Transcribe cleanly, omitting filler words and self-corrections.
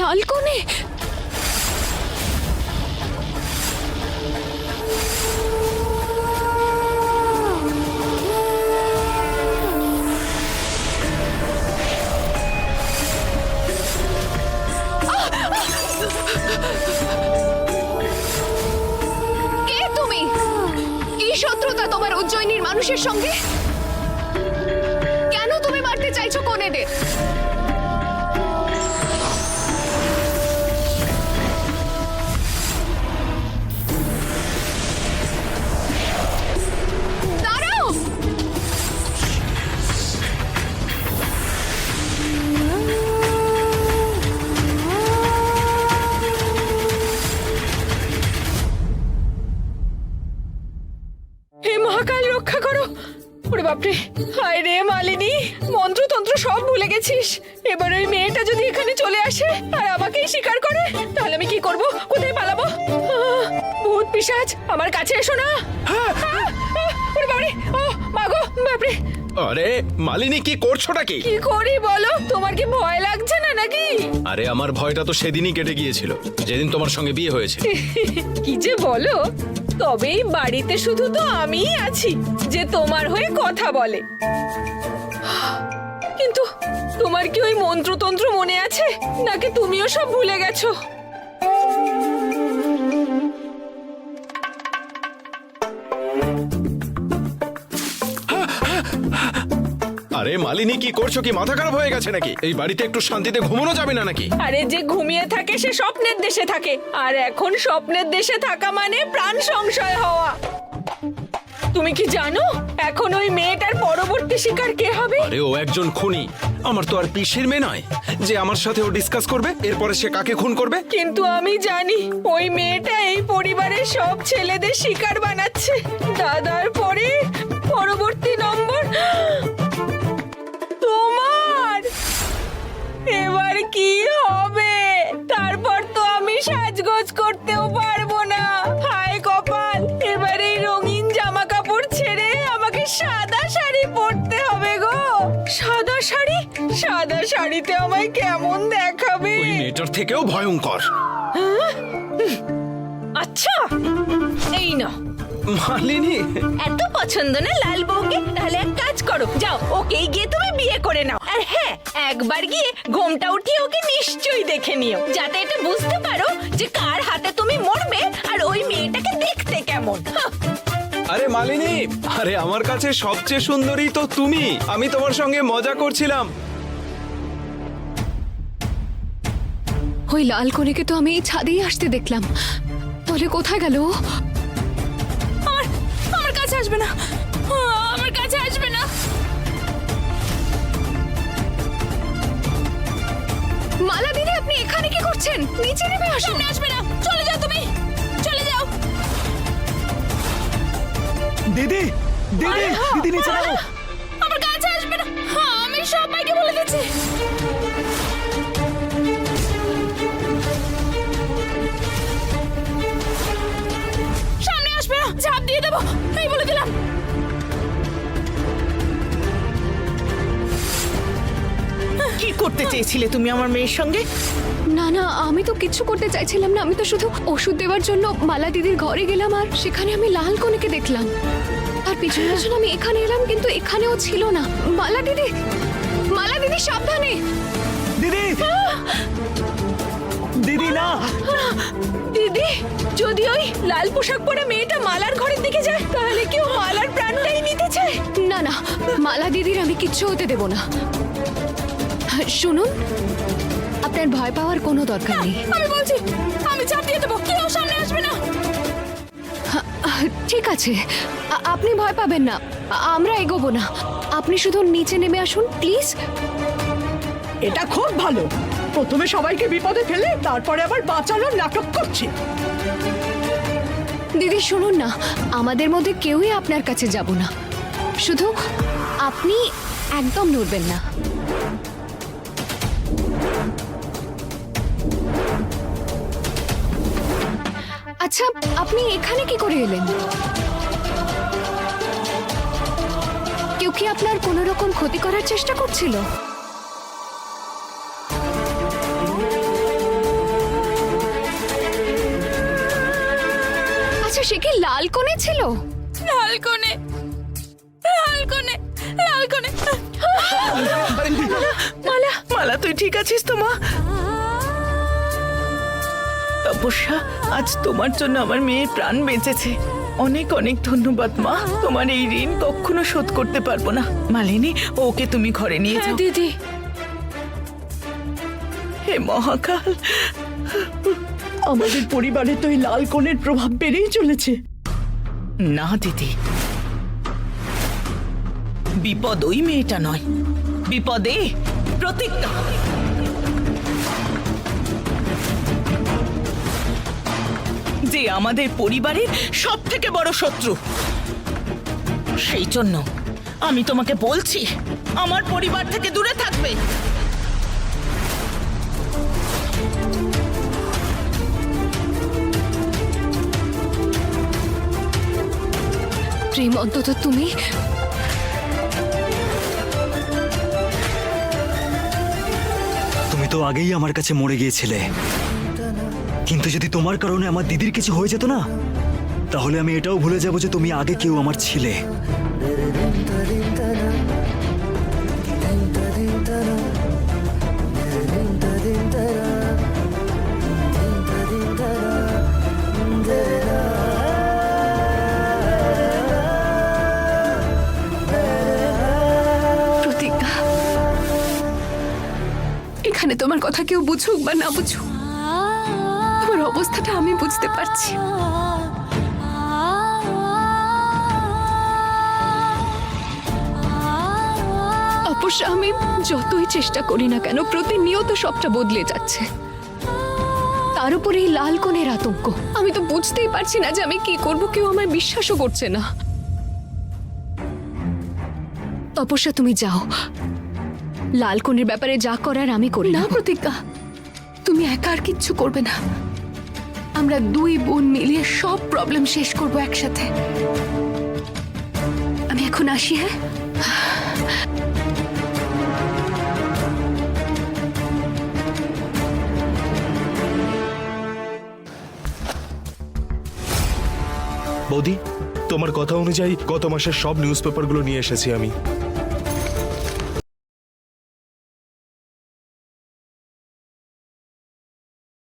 লাল কোণে? কে তুমি? কি শত্রুতা তোমার উজ্জয়িনীর মানুষের সঙ্গে? কেন তুমি মারতে চাইছো কোণেদের? দাঁড়াও! হে মহাকাল, রক্ষা করো! ওরে বাপরে! হায় রে মালিনী, মন্ত্রতন্ত্র সব ভুলে গেছিস। এবার ওই মেয়েটা যদি এখানে চলে আসে আর আমাকেই স্বীকার করে, তাহলে আমি কি করব? কোথায় পালাবো? ভূত পিশাচ, আমার কাছে এসো না! ওরে বাপরে! ও মাগো, বাপরে! আরে মালিনী, কি করছোটা কি? কি করি বলো? তোমার কি ভয় লাগছে না নাকি? আরে আমার ভয়টা তো সেদিনই কেটে গিয়েছিল, যেদিন তোমার সঙ্গে বিয়ে হয়েছে। কি যে বলো! তবেই বাড়িতে শুধু তো আমিই আছি যে তোমার হয়ে কথা বলে। কিন্তু তোমার কি ওই মন্ত্রতন্ত্র মনে আছে, নাকি তুমিও সব ভুলে গেছো? আরে মালিনী, কি করছো? কি মাথা খারাপ হয়ে গেছে নাকি? এই বাড়িতে একটু শান্তিতে ঘুমানো যাবে না নাকি? আরে যে ঘুমিয়ে থাকে সে স্বপ্নের দেশে থাকে, আর এখন স্বপ্নের দেশে থাকা মানে প্রাণ সংশয় হওয়া। তুমি কি জানো এখন ওই মেয়েটার পরবর্তী শিকার কে হবে? আরে ও একজন খুনি। আমার তো আর পিসির মেয়ে নয় যে আমার সাথে ও ডিসকাস করবে এরপরে সে কাকে খুন করবে। কিন্তু আমি জানি ওই মেয়েটা এই পরিবারের সব ছেলেদের শিকার বানাচ্ছে। দাদার পরে পরবর্তী নম্বর তোমার। এবার কি হবে? তারপর তো আমি সাজগোজ করতেও পারবো না। হায় কপাল! এবার এই রঙিন জামা কাপড় ছেড়ে আমাকে সাদা শাড়ি পরতে হবে গো। সাদা শাড়ি? সাদা শাড়িতে আমায় কেমন দেখাবে? ওই মেয়েটার থেকেও ভয়ঙ্কর। আচ্ছা, এই নাও। মালিনী, এত পছন্দ না লাল বউকে? তাহলে এক কাজ করো, যাও ওকেই গিয়ে তুমি বিয়ে করে নাও। আর হ্যাঁ, একবার গিয়ে ঘোমটা উঠিয়ে ওকে নিশ্চয়ই দেখে নিও, যাতে এটা বুঝতে পারো যে কার হাতে তুমি মরবে আর ওই মেয়েটাকে দেখতে কেমন। আরে মালিনী, আরে আমার কাছে সবচেয়ে সুন্দরী তো তুমি। আমি তোমার সঙ্গে মজা করছিলাম। ওই লাল কোণেকে তো আমি এই ছাদেই আসতে দেখলাম, তাহলে কোথায় গেল? আমার কাছে আসবে না, আমার কাছে আসবে না। মালা দিদি, আপনি এখানে কি করছেন? নিচে নেমে আসুন। আসবে না, চলে যাও, তুমি চলে যাও। দিদি, দিদি, দিদি নিচে নামো। আমার কাছে আসবে না, আমি সবাইকে বলে দিচ্ছি। সামনে আসবে না, ঝাঁপ দিয়ে দেবো, এই বলে দিলাম। কি করতে চেয়েছিলে তুমি আমার মেয়ের সঙ্গে? না না, আমি তো কিচ্ছু করতে চাইছিলাম না। আমি তো শুধু ওষুধ দেওয়ার জন্য মালা দিদির ঘরে গেলাম, আর সেখানে আমি লাল কোণেকে দেখলাম। আর পিছনে পিছনে আমি এখানে এলাম, কিন্তু এখানেও ছিল না। মালা দিদি, মালা দিদি, সাবধানে! দিদি, দিদি না। দিদি, যদি ওই লাল পোশাক পরে মেয়েটা মালার ঘরের দিকে যায়, তাহলে কি ও মালার প্রাণটাই নিতে চায়? না না, মালা দিদির আমি কিচ্ছু হতে দেব না। শুনুন, আপনার ভয় পাওয়ার কোনো দরকার নেই। আমি বলছি, আমি ঝাঁপ দিয়ে দেবো, কেউ সামনে আসবে না। ঠিক আছে, আপনি ভয় পাবেন না, আমরা এগোবো না। আপনি শুধু নিচে নেমে আসুন প্লিজ। এটা খুব ভালো, প্রথমে সবাইকে বিপদে ফেলে তারপরে আবার বাঁচানোর নাটক করছে। দিদি শুনুন না, আমাদের মধ্যে কেউই আপনার কাছে যাব না, শুধু আপনি একদম নড়বেন না। আচ্ছা, আপনি এখানে কি করে এলেন? কেউ কি আপনার কোনো রকম ক্ষতি করার চেষ্টা করছিল? সে কি লাল কোণে ছিল? লাল কোণে, লাল কোণে, লাল কোণে। মালা, মালা তুই ঠিক আছিস তো মা? তপস্যা, আজ তোমার জন্য আমার মেয়ের প্রাণ বেঁচেছে। অনেক অনেক ধন্যবাদ মা। তোমার এই ঋণ কখনো শোধ করতে পারবো না। মালিনী, ওকে তুমি ঘরে নিয়ে যাও। দিদি, হে মহাকাল, আমাদের পরিবারে তো এই লাল কোণের প্রভাব বেড়েই চলেছে। না দিদি, বিপদ ওই মেয়েটা নয়, বিপদে প্রতিজ্ঞা। যে আমাদের পরিবারের সব থেকে বড় শত্রু। সেই জন্য আমি তোমাকে বলছি, আমার পরিবার থেকে দূরে থাকবে। প্রেম, অন্তত তুমি তুমি তো আগেই আমার কাছে মরে গিয়েছিলে, কিন্তু যদি তোমার কারণে আমার দিদির কিছু হয়ে যেত না, তাহলে আমি এটাও ভুলে যাব যে তুমি আগে কেউ আমার ছিলে। প্রতিজ্ঞা, এখানে তোমার কথা কেউ বুঝুক বা না বুঝুক, তোমার অবস্থাটা আমি বুঝতে পারছি। অবশ্য আমি যতই চেষ্টা করি না কেন, প্রতিনিয়ত সবটা বদলে যাচ্ছে। তার উপরে এই লাল কোণের আতঙ্ক, আমি তো বুঝতেই পারছি না যে আমি কি করব। কেউ আমায় বিশ্বাসও করছে না। তপস্যা, তুমি যাও, লাল কোণের ব্যাপারে যা করার আমি করি। না প্রতিজ্ঞা, তুমি একা আর কিচ্ছু করবে না। আমরা দুই বোন মিলিয়ে সব প্রবলেম শেষ করব একসাথে। আমি এখন আসি। হ্যাঁ, বৌদি, তোমার কথা অনুযায়ী গত মাসের সব নিউজ পেপারগুলো নিয়ে এসেছি আমি।